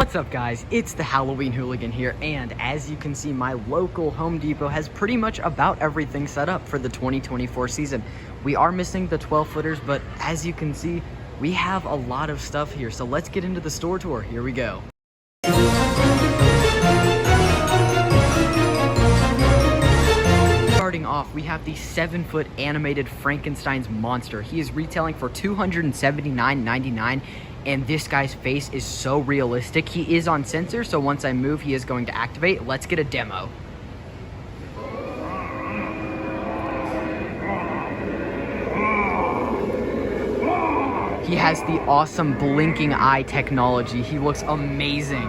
What's up guys, it's the Halloween Hooligan here, and as you can see, my local Home Depot has pretty much about everything set up for the 2024 season. We are missing the 12 footers, but as you can see, we have a lot of stuff here. So let's get into the store tour. Here we go. Starting off, we have the 7-foot animated Frankenstein's monster. He is retailing for $279.99. And this guy's face is so realistic. He is on sensor, so once I move, he is going to activate. Let's get a demo. He has the awesome blinking eye technology. He looks amazing.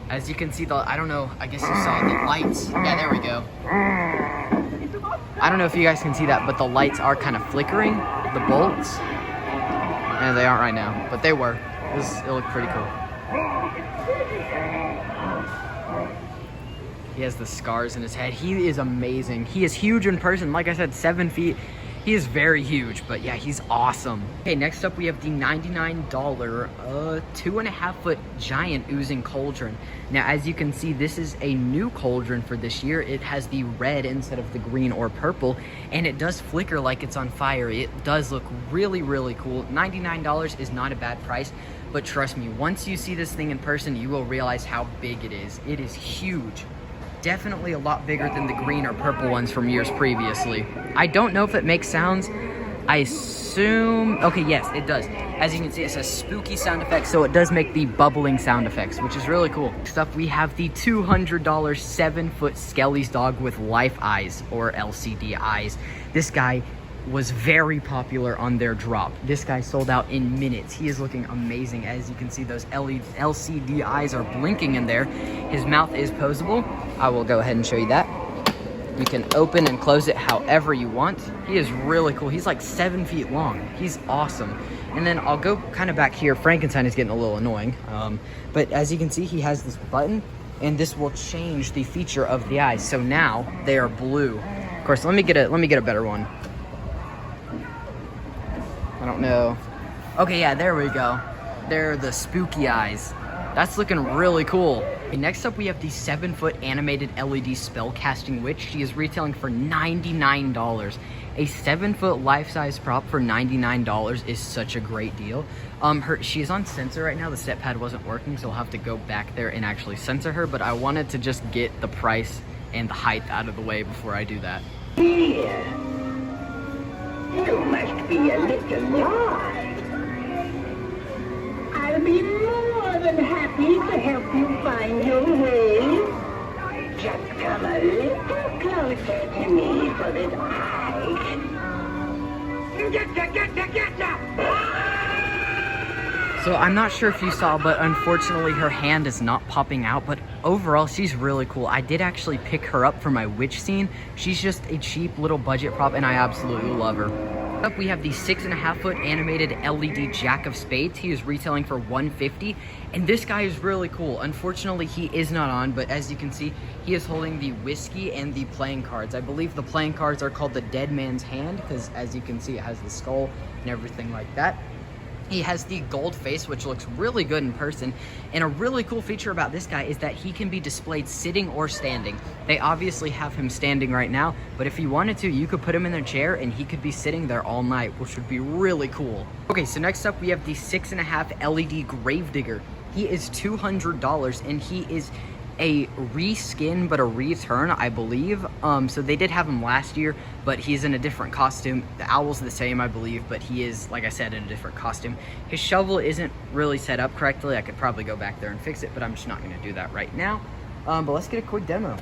As you can see, I don't know, I guess you saw the lights. Yeah, there we go. I don't know if you guys can see that, but the lights are kind of flickering, the bolts. And they aren't right now, but they were. It looked pretty cool. He has the scars in his head. He is amazing. He is huge in person. Like I said, 7 feet. He is very huge, but yeah, he's awesome. Okay, next up we have the $99 2.5-foot giant oozing cauldron. Now, as you can see, this is a new cauldron for this year. It has the red instead of the green or purple, and it does flicker like it's on fire. It does look really, really cool. $99 is not a bad price, but trust me, once you see this thing in person, you will realize how big it is. It is huge. Definitely a lot bigger than the green or purple ones from years previously. I don't know if it makes sounds. I assume, okay, yes, it does. As you can see, it says spooky sound effects, so it does make the bubbling sound effects, which is really cool. Next up, we have the $200 7-foot Skelly's dog with life eyes, or LCD eyes. This guy was very popular on their drop. This guy sold out in minutes. He is looking amazing. As you can see, those LCD eyes are blinking in there. His mouth is posable. I will go ahead and show you that. You can open and close it however you want. He is really cool. He's like 7 feet long. He's awesome. And then I'll go kind of back here. Frankenstein is getting a little annoying. But as you can see, he has this button, and this will change the feature of the eyes. So now they are blue. Of course, let me get a better one. I don't know. Okay, yeah, there we go. They're the spooky eyes. That's looking really cool. Okay, next up, we have the 7-foot animated LED spellcasting witch. She is retailing for $99. A 7-foot life-size prop for $99 is such a great deal. She is on sensor right now. The step pad wasn't working, so I'll have to go back there and actually sensor her, but I wanted to just get the price and the height out of the way before I do that. Here. You must be a little lost. I'll be more than happy to help you find your way. Just come a little closer to me so that I can... So I'm not sure if you saw, but unfortunately her hand is not popping out, but overall she's really cool. I did actually pick her up for my witch scene. She's just a cheap little budget prop, and I absolutely love her. Up we have the 6.5-foot animated LED Jack of Spades. He is retailing for $150, and this guy is really cool. Unfortunately, he is not on, but as you can see, he is holding the whiskey and the playing cards. I believe the playing cards are called the Dead Man's Hand, because as you can see, it has the skull and everything like that. He has the gold face, which looks really good in person. And a really cool feature about this guy is that he can be displayed sitting or standing. They obviously have him standing right now, but if you wanted to, you could put him in a chair and he could be sitting there all night, which would be really cool. Okay, so next up we have the 6.5 LED Gravedigger. He is $200, and he is a reskin but a return, I believe. So they did have him last year, but he's in a different costume. The owl's the same, I believe, but he is, like I said, in a different costume. His shovel isn't really set up correctly. I could probably go back there and fix it, but I'm just not going to do that right now. But let's get a quick demo.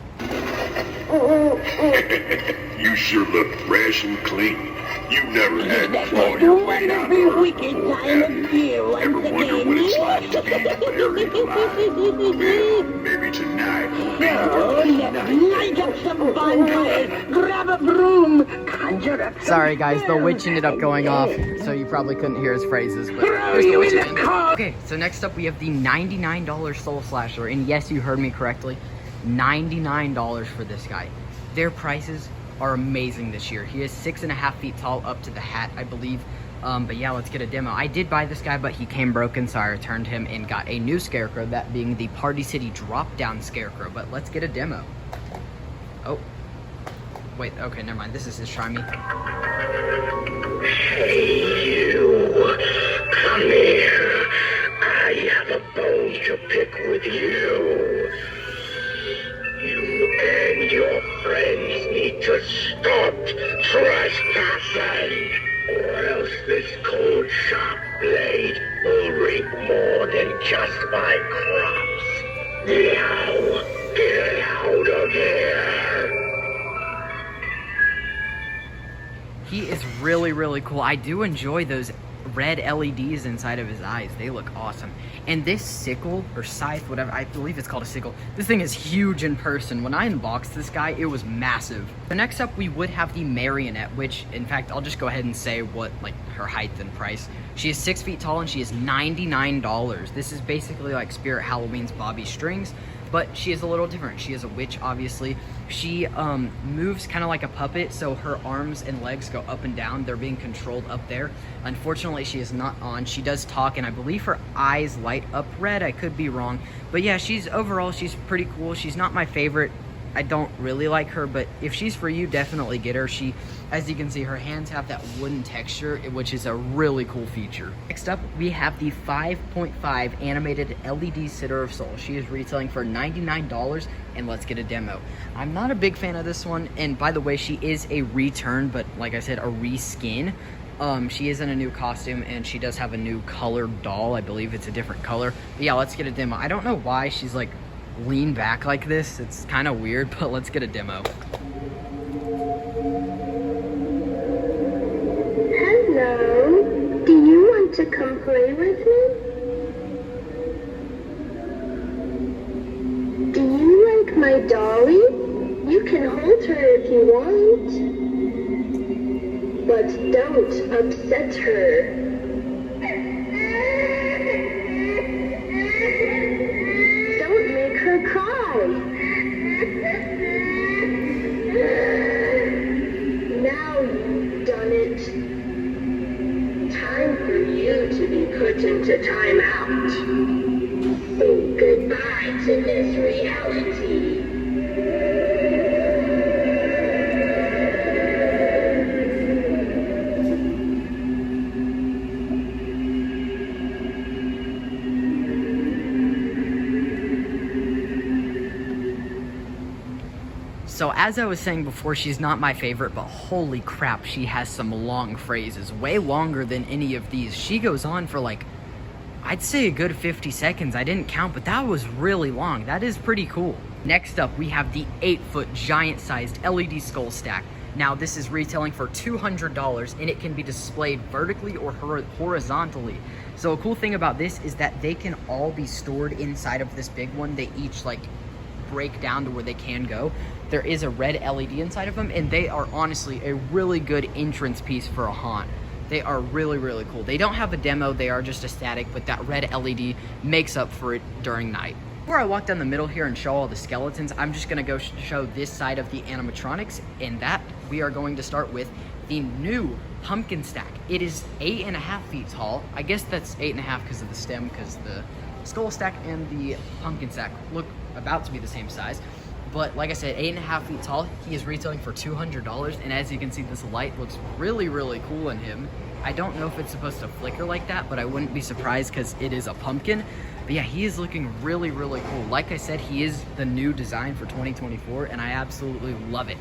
You sure look fresh and clean. You never had to claw your way out of a wicked time of year once Ever wonder what it's like to be buried alive? Well, maybe tonight will be Oh, your let's night. light up some bonfires, grab a broom, conjure up some... Sorry guys, the witch ended up going off, so you probably couldn't hear his phrases, but here's the witch again. Okay, so next up we have the $99 Soul Slasher, and yes, you heard me correctly, $99 for this guy. Their prices are amazing this year. He is 6.5 feet tall up to the hat, I believe. But yeah, let's get a demo. I did buy this guy, but he came broken, so I returned him and got a new Scarecrow, that being the Party City drop-down Scarecrow. But let's get a demo. Oh. Wait, okay, never mind. This is his Try Me. Hey, you. Come here. I have a bone to pick with you. You and your friends need to stop trespassing, or else this cold sharp blade will reap more than just my crops. Now, get out of here. He is really, really cool. I do enjoy those red LEDs inside of his eyes. They look awesome. And this sickle, or scythe, whatever, I believe it's called a sickle. This thing is huge in person. When I unboxed this guy, it was massive. So next up, we would have the Marionette, which, in fact, I'll just go ahead and say what, like, her height and price. She is 6 feet tall, and she is $99. This is basically like Spirit Halloween's Bobby Strings, but she is a little different. She is a witch, obviously. She moves kind of like a puppet, so her arms and legs go up and down. They're being controlled up there. Unfortunately, she is not on. She does talk, and I believe her eyes light up red. I could be wrong. But yeah, overall, she's pretty cool. She's not my favorite. I don't really like her, but if she's for you, definitely get her. She, as you can see, her hands have that wooden texture, which is a really cool feature. Next up, we have the 5.5 animated LED Sitter of Soul. She is retailing for $99, and let's get a demo. I'm not a big fan of this one, and by the way, she is a return, but like I said, a reskin. She is in a new costume, and she does have a new colored doll. I believe it's a different color. But yeah, let's get a demo. I don't know why she's like lean back like this. It's kind of weird, but let's get a demo. Hello. Do you want to come play with me? Do you like my dolly? You can hold her if you want. But don't upset her. Cry. Now you've done it. Time for you to be put into timeout. So goodbye to this reality. So as I was saying before, she's not my favorite, but holy crap, she has some long phrases, way longer than any of these. She goes on for like, I'd say a good 50 seconds. I didn't count, but that was really long. That is pretty cool. Next up, we have the 8-foot giant-sized LED skull stack. Now, this is retailing for $200, and it can be displayed vertically or horizontally. So a cool thing about this is that they can all be stored inside of this big one. They each like break down to where they can go. There is a red LED inside of them, and they are honestly a really good entrance piece for a haunt. They are really, really cool. They don't have a demo, they are just a static, but that red LED makes up for it during night. Before I walk down the middle here and show all the skeletons, I'm just gonna go show this side of the animatronics, and that we are going to start with the new pumpkin stack. It is 8.5 feet tall. I guess that's 8.5 because of the stem, because the skull stack and the pumpkin stack look about to be the same size. But like I said, 8.5 feet tall. He is retailing for $200, and as you can see, this light looks really, really cool in him. I don't know if it's supposed to flicker like that, but I wouldn't be surprised because it is a pumpkin. But yeah, he is looking really, really cool. Like I said, he is the new design for 2024, and I absolutely love it.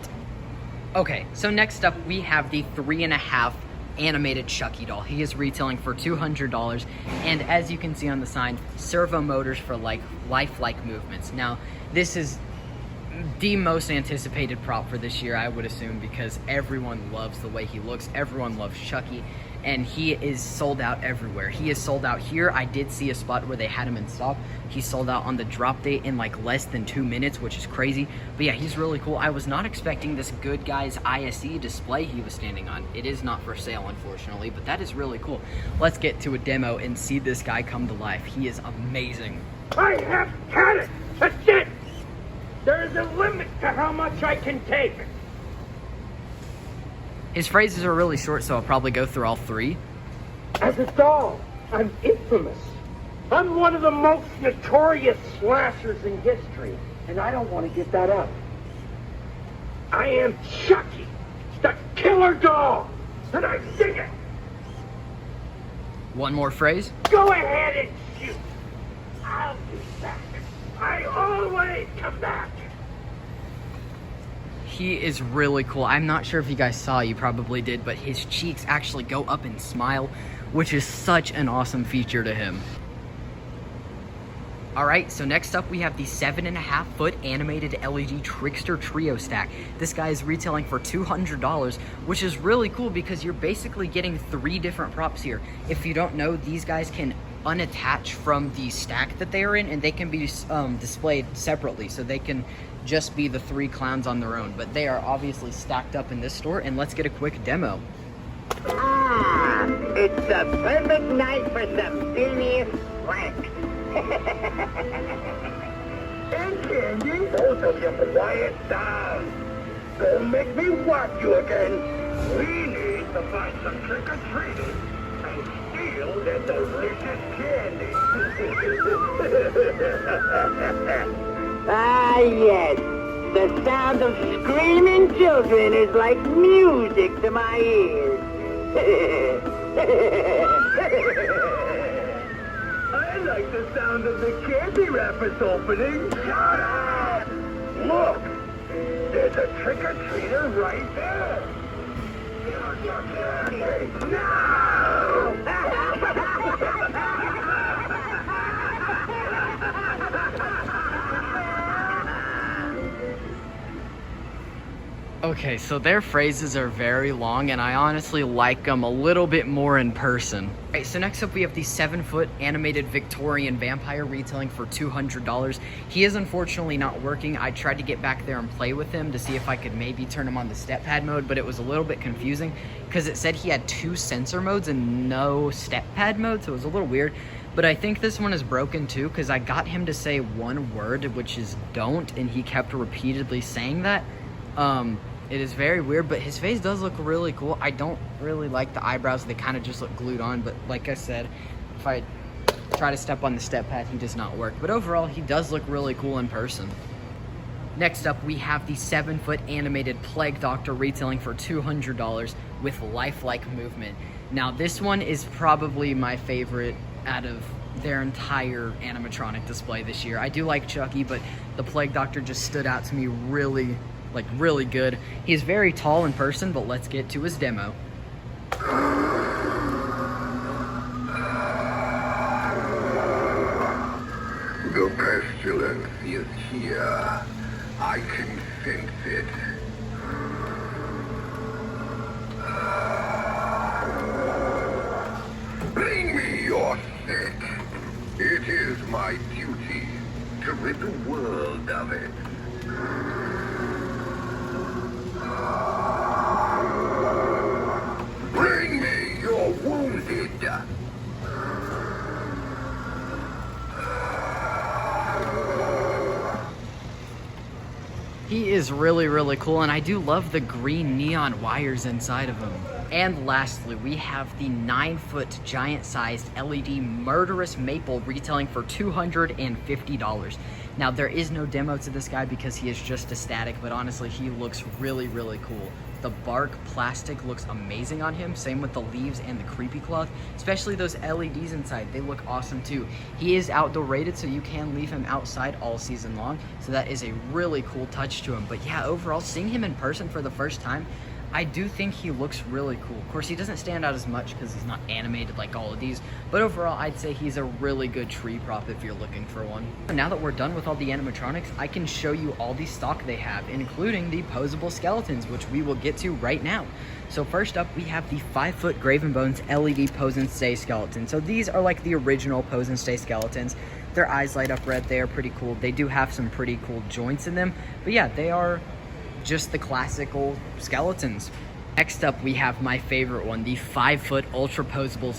Okay, so next up, we have the 3.5 animated Chucky doll. He is retailing for $200, and as you can see on the sign, servo motors for like lifelike movements. Now, this is the most anticipated prop for this year, I would assume, because everyone loves the way he looks. Everyone loves Chucky, and he is sold out everywhere. He is sold out here. I did see a spot where they had him in stock. He sold out on the drop date in like less than 2 minutes, which is crazy. But yeah, he's really cool. I was not expecting this Good Guys ISE display he was standing on. It is not for sale, unfortunately, but that is really cool. Let's get to a demo and see this guy come to life. He is amazing. I have had it! That's it! There is a limit to how much I can take. His phrases are really short, so I'll probably go through all three. As a doll, I'm infamous. I'm one of the most notorious slashers in history, and I don't want to give that up. I am Chucky, the killer doll, and I dig it. One more phrase. Go ahead and shoot. I'll be back. I always come back. He is really cool. I'm not sure if you guys saw, you probably did, but his cheeks actually go up and smile, which is such an awesome feature to him. Alright, so next up we have the 7.5-foot animated LED Trickster Trio Stack. This guy is retailing for $200, which is really cool because you're basically getting 3 different props here. If you don't know, these guys can unattach from the stack that they are in, and they can be displayed separately, so they can just be the 3 clowns on their own. But they are obviously stacked up in this store, and let's get a quick demo. Ah, it's the perfect night for some serious pranks. And Candy, both of you quiet down. Don't make me whack you again. We need to find some trick-or-treaters and steal their delicious candy. Ah, yes. The sound of screaming children is like music to my ears. I like the sound of the candy wrappers opening. Shut up! Look, there's a trick-or-treater right there. Here's your candy. Now! Okay, so their phrases are very long, and I honestly like them a little bit more in person. Alright, so next up we have the 7-foot animated Victorian vampire retailing for $200. He is unfortunately not working. I tried to get back there and play with him to see if I could maybe turn him on the step pad mode, but it was a little bit confusing because it said he had 2 sensor modes and no step pad mode, so it was a little weird. But I think this one is broken too, because I got him to say one word, which is don't, and he kept repeatedly saying that. It is very weird, but his face does look really cool. I don't really like the eyebrows. They kind of just look glued on, but like I said, if I try to step on the step pad, he does not work. But overall, he does look really cool in person. Next up, we have the 7-foot animated Plague Doctor retailing for $200 with lifelike movement. Now, this one is probably my favorite out of their entire animatronic display this year. I do like Chucky, but the Plague Doctor just stood out to me really good. He's very tall in person, but let's get to his demo. The pestilence is here. I can sense it. Bring me your sick. It is my duty to rid the world of it. Bring me your wounded. He is really cool, and I do love the green neon wires inside of him. And lastly, we have the 9-foot giant-sized LED Murderous Maple retailing for $250. Now, there is no demo to this guy because he is just a static, but honestly, he looks really cool. The bark plastic looks amazing on him, same with the leaves and the creepy cloth, especially those LEDs inside. They look awesome too. He is outdoor rated, so you can leave him outside all season long, so that is a really cool touch to him. But yeah, overall, seeing him in person for the first time, I do think he looks really cool. Of course, he doesn't stand out as much because he's not animated like all of these, but overall, I'd say he's a really good tree prop if you're looking for one. Now that we're done with all the animatronics, I can show you all the stock they have, including the posable skeletons, which we will get to right now. So first up, we have the 5-foot Graven Bones LED Pose and Stay skeleton. So these are like the original Pose and Stay skeletons. Their eyes light up red. They are pretty cool. They do have some pretty cool joints in them, but yeah, they are just the classical skeletons. Next up, we have my favorite one, the 5-foot ultra posable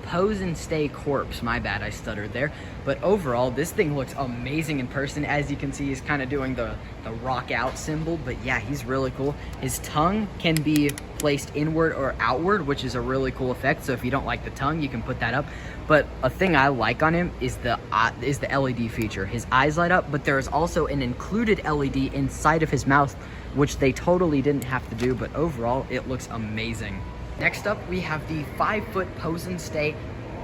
pose and stay corpse. My bad, I stuttered there. But overall, this thing looks amazing in person. As you can see, he's kind of doing the rock out symbol, but yeah, he's really cool. His tongue can be placed inward or outward, which is a really cool effect. So if you don't like the tongue, you can put that up. But a thing I like on him is the LED feature. His eyes light up, but there is also an included LED inside of his mouth, which they totally didn't have to do, but overall, it looks amazing. Next up, we have the 5-foot pose and stay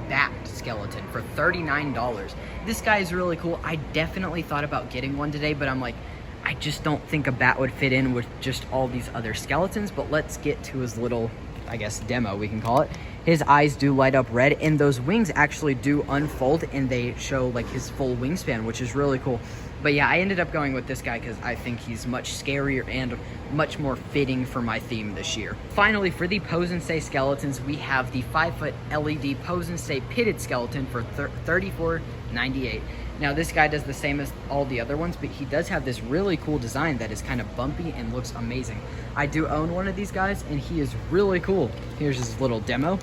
bat skeleton for $39. This guy is really cool. I definitely thought about getting one today, but I'm like, I just don't think a bat would fit in with just all these other skeletons. But let's get to his little, I guess, demo, we can call it. His eyes do light up red, and those wings actually do unfold, and they show like his full wingspan, which is really cool. But yeah, I ended up going with this guy because I think he's much scarier and much more fitting for my theme this year. Finally, for the pose and stay skeletons, we have the 5-foot LED pose and stay pitted skeleton for $34.98. Now, this guy does the same as all the other ones, but he does have this really cool design that is kind of bumpy and looks amazing. I do own one of these guys, and he is really cool. Here's his little demo.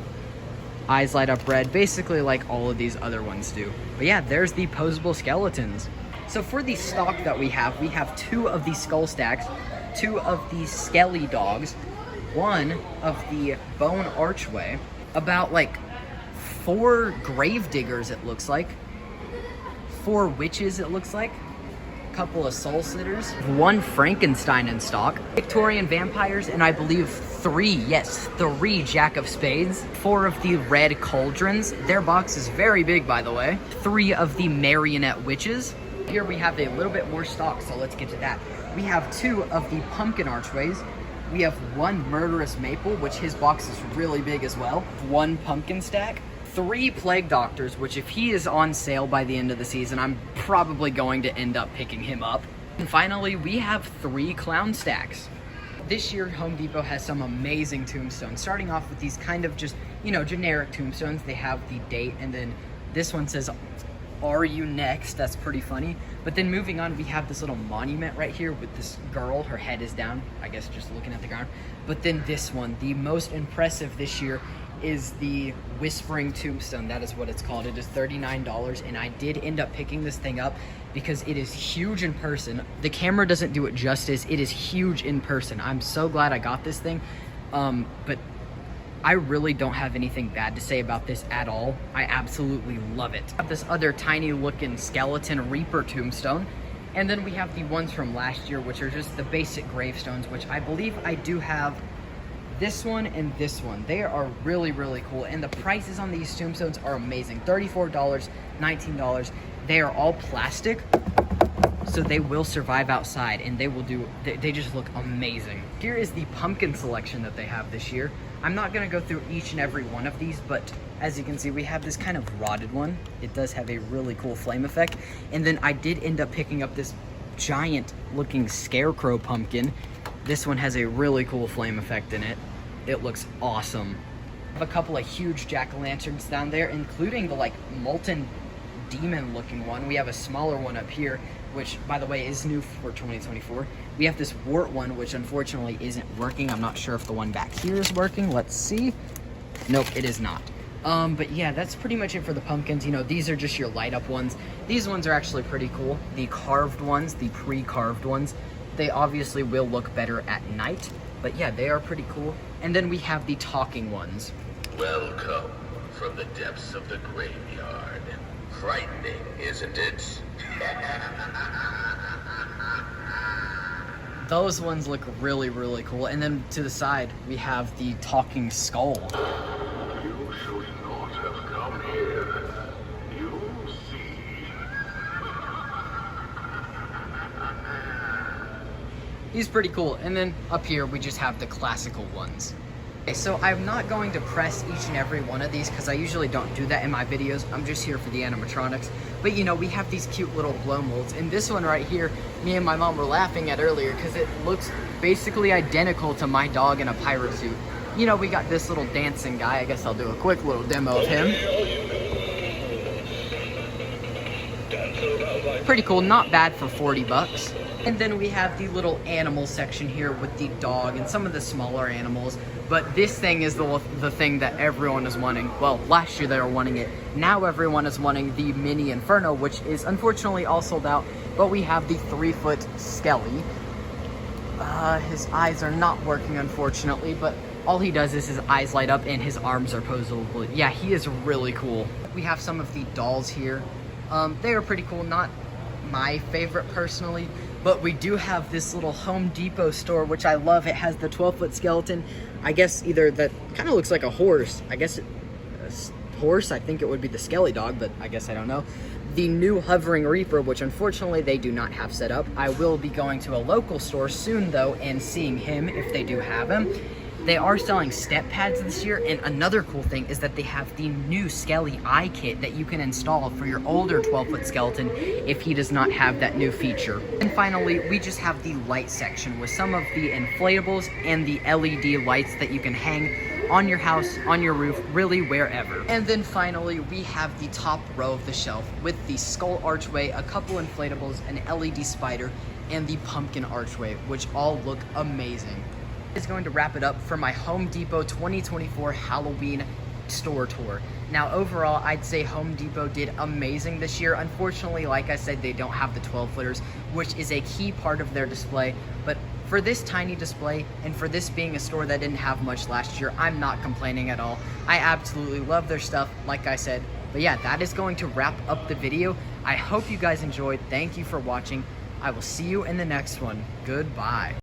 Eyes light up red, basically like all of these other ones do. But yeah, there's the posable skeletons. So for the stock that we have 2 of the skull stacks, 2 of the skelly dogs, 1 of the bone archway, about like 4 grave diggers it looks like, 4 witches it looks like, a couple of soul sitters, 1 Frankenstein in stock, Victorian vampires, and I believe 3 Jack of Spades, 4 of the red cauldrons. Their box is very big, by the way. 3 of the marionette witches. Here we have a little bit more stock, so let's get to that. We have 2 of the pumpkin archways. We have 1 murderous maple, which his box is really big as well. 1 pumpkin stack. 3 plague doctors, which if he is on sale by the end of the season, I'm probably going to end up picking him up. And finally, we have 3 clown stacks. This year, Home Depot has some amazing tombstones, starting off with these kind of just, you know, generic tombstones. They have the date, and then this one says, "Are you next?" That's pretty funny. But then moving on, we have this little monument right here with this girl. Her head is down, I guess just looking at the ground. But then this one, the most impressive this year, is the Whispering Tombstone. That is what it's called. It is $39, and I did end up picking this thing up because it is huge in person. The camera doesn't do it justice. It is huge in person. I'm so glad I got this thing. But I really don't have anything bad to say about this at all. I absolutely love it. I have this other tiny looking skeleton Reaper tombstone. And then we have the ones from last year, which are just the basic gravestones, which I believe I do have this one and this one. They are really, really cool. And the prices on these tombstones are amazing. $34, $19. They are all plastic, so they will survive outside, and they just look amazing. Here is the pumpkin selection that they have this year. I'm not gonna go through each and every one of these, but as you can see, we have this kind of rotted one. It does have a really cool flame effect. And then I did end up picking up this giant looking scarecrow pumpkin. This one has a really cool flame effect in it. It looks awesome. I have a couple of huge jack-o'-lanterns down there, including the like molten demon looking one. We have a smaller one up here, which by the way is new for 2024. We have this wart one, which unfortunately isn't working. I'm not sure if the one back here is working. Let's see. Nope, it is not. But yeah, that's pretty much it for the pumpkins. You know, these are just your light up ones. These ones are actually pretty cool. The carved ones, the pre-carved ones, they obviously will look better at night, but yeah, they are pretty cool. And then we have the talking ones. Welcome from the depths of the graveyard. Frightening, isn't it? Those ones look really, really cool. And then to the side, we have the talking skull. You should not have come here. You see. He's pretty cool. And then up here, we just have the classical ones. Okay, so I'm not going to press each and every one of these because I usually don't do that in my videos. I'm just here for the animatronics. But you know, we have these cute little blow molds. And this one right here, me and my mom were laughing at earlier because it looks basically identical to my dog in a pirate suit. You know, we got this little dancing guy. I guess I'll do a quick little demo of him. Pretty cool, not bad for 40 bucks. And then we have the little animal section here with the dog and some of the smaller animals. But this thing is the thing that everyone is wanting. Well, last year they were wanting it. Now everyone is wanting the mini Inferno, which is unfortunately all sold out. But we have the 3-foot Skelly. His eyes are not working, unfortunately, but all he does is his eyes light up and his arms are posable. Yeah, he is really cool. We have some of the dolls here. They are pretty cool, not my favorite personally, but we do have this little Home Depot store, which I love. It has the 12-foot skeleton. I guess either that kind of looks like a horse. I guess a horse, I think it would be the Skelly dog, but I guess I don't know. The new Hovering Reaper, which unfortunately they do not have set up. I will be going to a local store soon though and seeing him if they do have him. They are selling step pads this year, and another cool thing is that they have the new Skelly eye kit that you can install for your older 12-foot skeleton if he does not have that new feature. And finally, we just have the light section with some of the inflatables and the LED lights that you can hang on your house, on your roof, really wherever. And then finally, we have the top row of the shelf with the skull archway, a couple inflatables, an LED spider, and the pumpkin archway, which all look amazing. Is going to wrap it up for my Home Depot 2024 Halloween store tour. Now overall, I'd say Home Depot did amazing this year. Unfortunately, like I said, they don't have the 12-footers, which is a key part of their display. But for this tiny display, and for this being a store that didn't have much last year, I'm not complaining at all. I absolutely love their stuff, like I said. But yeah, that is going to wrap up the video. I hope you guys enjoyed. Thank you for watching. I will see you in the next one. Goodbye.